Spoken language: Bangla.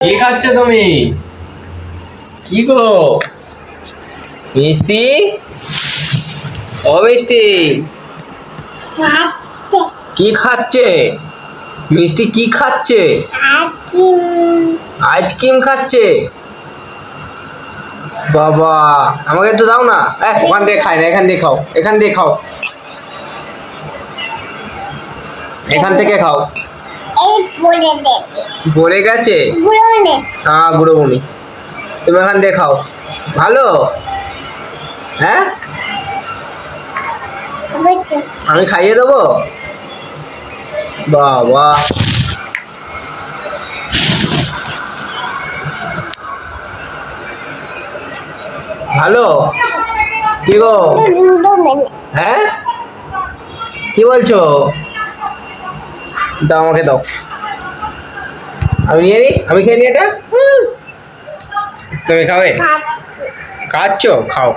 কি খাচ্ছ তুমি? কি গো মিষ্টি? ও মিষ্টি কি খাচ্ছে? মিষ্টি কি খাচ্ছে? আইসক্রিম খাচ্ছে। বাবা আমাকে তো দাও না। ওখান থেকে খাই না, এখান দিয়ে খাও, এখান দিয়ে খাও, এখান থেকে খাও। পড়ে গেছে? হ্যাঁ গুঁড়ো বমি। তুমি এখান দিয়ে খাও। ভালো? হ্যাঁ আমি খাইয়ে দেবো। বাবা ভালো? কি গো? হ্যাঁ কি বলছো? দাও আমাকে দাও, আমি নিয়ে নিই, আমি খেয়ে নিই এটা। তুমি খাবে? খাচ্ছ? খাও।